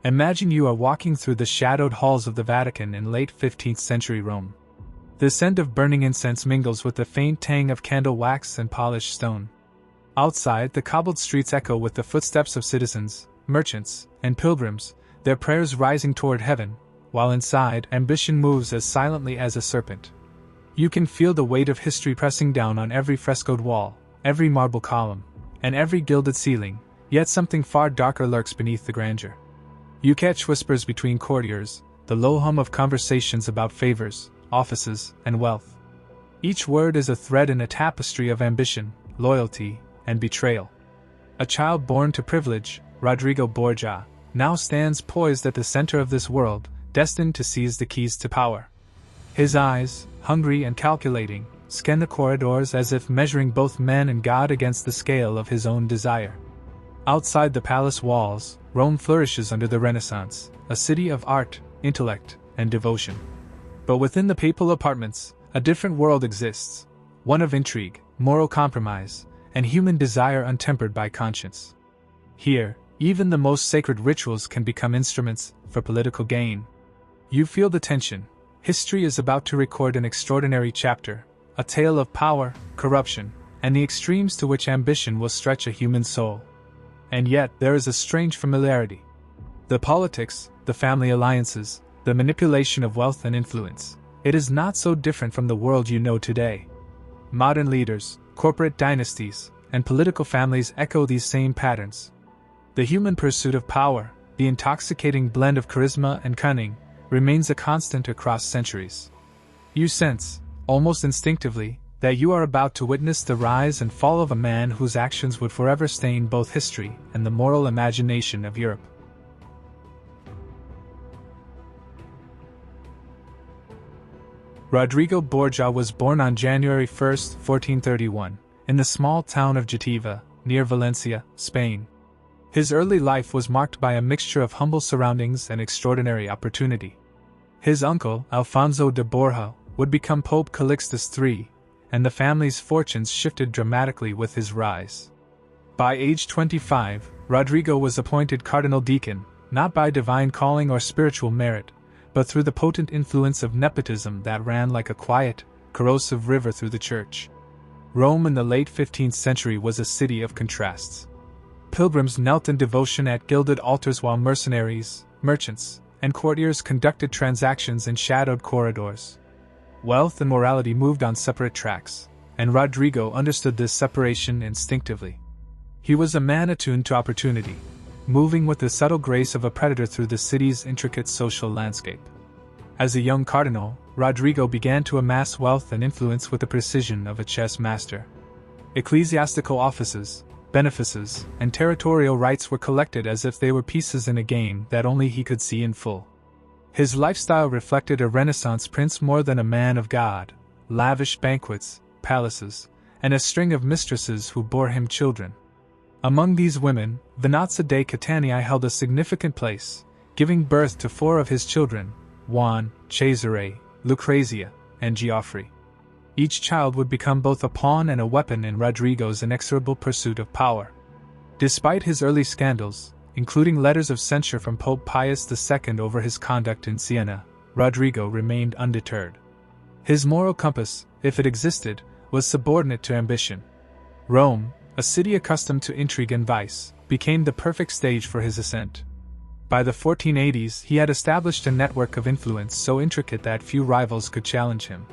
Imagine you are walking through the shadowed halls of the Vatican in late 15th century Rome. The scent of burning incense mingles with the faint tang of candle wax and polished stone. Outside, the cobbled streets echo with the footsteps of citizens, merchants, and pilgrims, their prayers rising toward heaven, while inside, ambition moves as silently as a serpent. You can feel the weight of history pressing down on every frescoed wall, every marble column, and every gilded ceiling, yet something far darker lurks beneath the grandeur. You catch whispers between courtiers, the low hum of conversations about favors, offices, and wealth. Each word is a thread in a tapestry of ambition, loyalty, and betrayal. A child born to privilege, Rodrigo Borgia, now stands poised at the center of this world, destined to seize the keys to power. His eyes, hungry and calculating, scan the corridors as if measuring both men and God against the scale of his own desire. Outside the palace walls, Rome flourishes under the Renaissance, a city of art, intellect, and devotion. But within the papal apartments, a different world exists, one of intrigue, moral compromise, and human desire untempered by conscience. Here, even the most sacred rituals can become instruments for political gain. You feel the tension. History is about to record an extraordinary chapter, a tale of power, corruption, and the extremes to which ambition will stretch a human soul. And yet, there is a strange familiarity. The politics, the family alliances, the manipulation of wealth and influence. It is not so different from the world you know today. Modern leaders, corporate dynasties, and political families echo these same patterns. The human pursuit of power, the intoxicating blend of charisma and cunning, remains a constant across centuries. You sense, almost instinctively, that you are about to witness the rise and fall of a man whose actions would forever stain both history and the moral imagination of Europe. Rodrigo Borgia was born on January 1, 1431, in the small town of Jativa, near Valencia, Spain. His early life was marked by a mixture of humble surroundings and extraordinary opportunity. His uncle, Alfonso de Borja, would become Pope Calixtus III, and the family's fortunes shifted dramatically with his rise. By age 25, Rodrigo was appointed cardinal deacon, not by divine calling or spiritual merit, but through the potent influence of nepotism that ran like a quiet, corrosive river through the church. Rome in the late 15th century was a city of contrasts. Pilgrims knelt in devotion at gilded altars while mercenaries, merchants, and courtiers conducted transactions in shadowed corridors. Wealth and morality moved on separate tracks, and Rodrigo understood this separation instinctively. He was a man attuned to opportunity, moving with the subtle grace of a predator through the city's intricate social landscape. As a young cardinal, Rodrigo began to amass wealth and influence with the precision of a chess master. Ecclesiastical offices, benefices, and territorial rights were collected as if they were pieces in a game that only he could see in full. His lifestyle reflected a Renaissance prince more than a man of God, lavish banquets, palaces, and a string of mistresses who bore him children. Among these women, Venanza de Catania held a significant place, giving birth to 4 of his children, Juan, Cesare, Lucrezia, and Geoffrey. Each child would become both a pawn and a weapon in Rodrigo's inexorable pursuit of power. Despite his early scandals, including letters of censure from Pope Pius II over his conduct in Siena, Rodrigo remained undeterred. His moral compass, if it existed, was subordinate to ambition. Rome, a city accustomed to intrigue and vice, became the perfect stage for his ascent. By the 1480s, he had established a network of influence so intricate that few rivals could challenge him.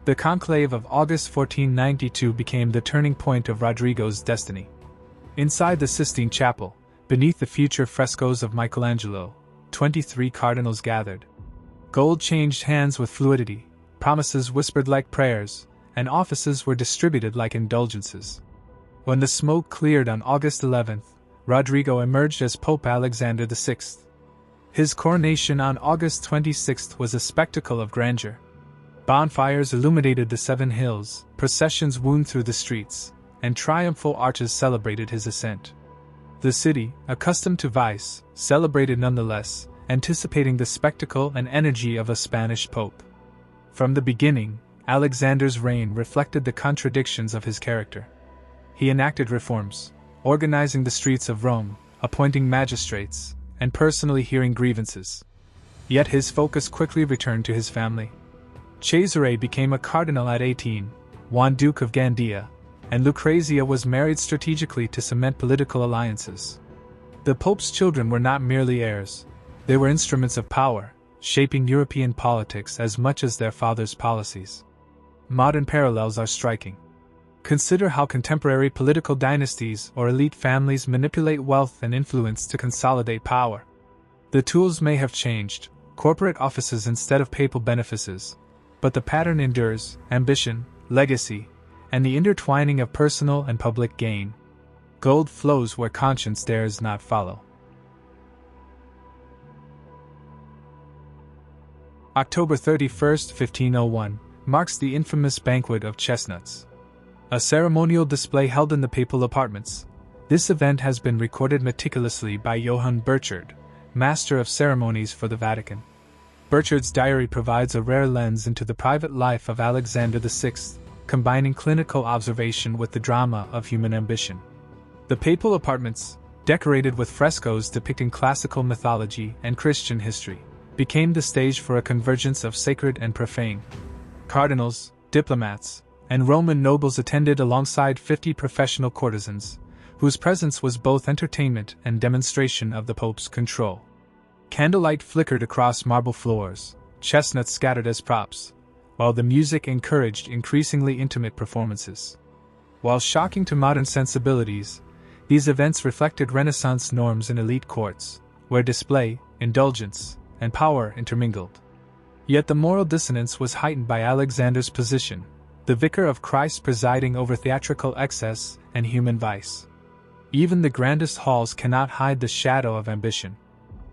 The conclave of August 1492 became the turning point of Rodrigo's destiny. Inside the Sistine Chapel, beneath the future frescoes of Michelangelo, 23 cardinals gathered. Gold changed hands with fluidity, promises whispered like prayers, and offices were distributed like indulgences. When the smoke cleared on August 11th, Rodrigo emerged as Pope Alexander VI. His coronation on August 26th was a spectacle of grandeur. Bonfires illuminated the 7 hills, processions wound through the streets, and triumphal arches celebrated his ascent. The city, accustomed to vice, celebrated nonetheless, anticipating the spectacle and energy of a Spanish pope. From the beginning, Alexander's reign reflected the contradictions of his character. He enacted reforms, organizing the streets of Rome, appointing magistrates, and personally hearing grievances. Yet his focus quickly returned to his family. Cesare became a cardinal at 18, Juan Duke of Gandia, and Lucrezia was married strategically to cement political alliances. The Pope's children were not merely heirs, they were instruments of power, shaping European politics as much as their father's policies. Modern parallels are striking. Consider how contemporary political dynasties or elite families manipulate wealth and influence to consolidate power. The tools may have changed, corporate offices instead of papal benefices, but the pattern endures: ambition, legacy, and the intertwining of personal and public gain. Gold flows where conscience dares not follow. October 31, 1501, marks the infamous Banquet of Chestnuts, a ceremonial display held in the papal apartments. This event has been recorded meticulously by Johann Burchard, master of ceremonies for the Vatican. Burchard's diary provides a rare lens into the private life of Alexander VI, combining clinical observation with the drama of human ambition. The papal apartments, decorated with frescoes depicting classical mythology and Christian history, became the stage for a convergence of sacred and profane. Cardinals, diplomats, and Roman nobles attended alongside 50 professional courtesans, whose presence was both entertainment and demonstration of the Pope's control. Candlelight flickered across marble floors, chestnuts scattered as props, while the music encouraged increasingly intimate performances. While shocking to modern sensibilities, these events reflected Renaissance norms in elite courts, where display, indulgence, and power intermingled. Yet the moral dissonance was heightened by Alexander's position, the vicar of Christ presiding over theatrical excess and human vice. Even the grandest halls cannot hide the shadow of ambition.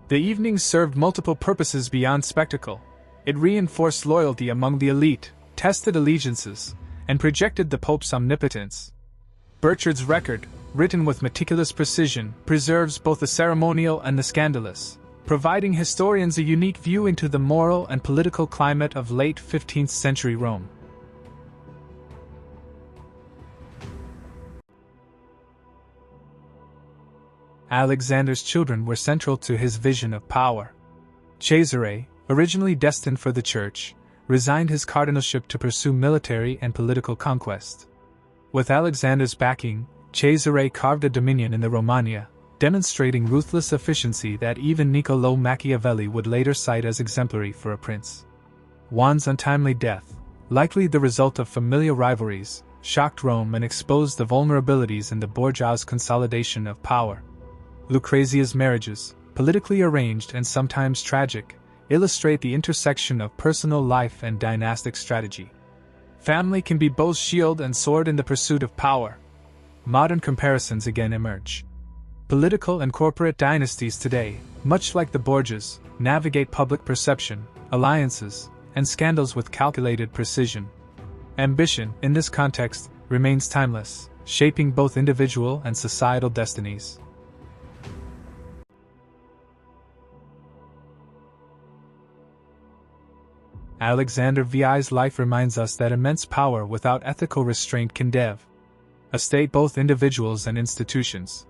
The evenings served multiple purposes beyond spectacle. It reinforced loyalty among the elite, tested allegiances, and projected the Pope's omnipotence. Burchard's record, written with meticulous precision, preserves both the ceremonial and the scandalous, providing historians a unique view into the moral and political climate of late 15th century Rome. Alexander's children were central to his vision of power. Cesare, originally destined for the church, resigned his cardinalship to pursue military and political conquest. With Alexander's backing, Cesare carved a dominion in the Romagna, demonstrating ruthless efficiency that even Niccolò Machiavelli would later cite as exemplary for a prince. Juan's untimely death, likely the result of familial rivalries, shocked Rome and exposed the vulnerabilities in the Borgia's consolidation of power. Lucrezia's marriages, politically arranged and sometimes tragic, illustrate the intersection of personal life and dynastic strategy. Family can be both shield and sword in the pursuit of power. Modern comparisons again emerge. Political and corporate dynasties today, much like the Borgias, navigate public perception, alliances, and scandals with calculated precision. Ambition, in this context, remains timeless, shaping both individual and societal destinies. Alexander VI's life reminds us that immense power without ethical restraint can devastate both individuals and institutions.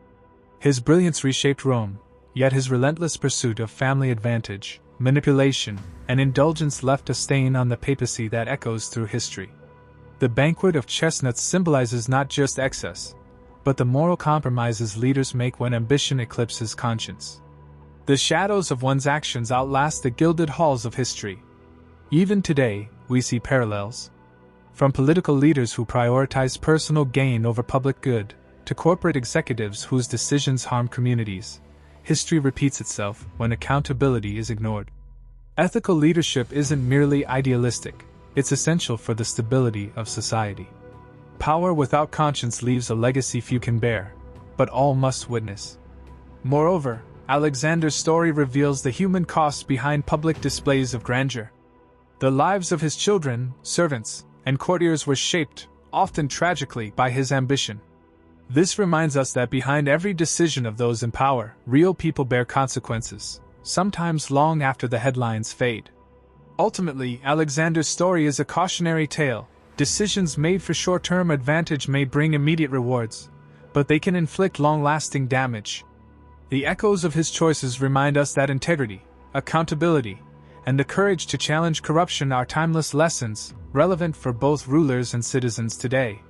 His brilliance reshaped Rome, yet his relentless pursuit of family advantage, manipulation, and indulgence left a stain on the papacy that echoes through history. The Banquet of Chestnuts symbolizes not just excess, but the moral compromises leaders make when ambition eclipses conscience. The shadows of one's actions outlast the gilded halls of history. Even today, we see parallels. From political leaders who prioritize personal gain over public good, to corporate executives whose decisions harm communities, history repeats itself when accountability is ignored. Ethical leadership isn't merely idealistic, it's essential for the stability of society. Power without conscience leaves a legacy few can bear, but all must witness. Moreover, Alexander's story reveals the human costs behind public displays of grandeur. The lives of his children, servants, and courtiers were shaped, often tragically, by his ambition. This reminds us that behind every decision of those in power, real people bear consequences, sometimes long after the headlines fade. Ultimately, Alexander's story is a cautionary tale. Decisions made for short-term advantage may bring immediate rewards, but they can inflict long-lasting damage. The echoes of his choices remind us that integrity, accountability, and the courage to challenge corruption are timeless lessons, relevant for both rulers and citizens today.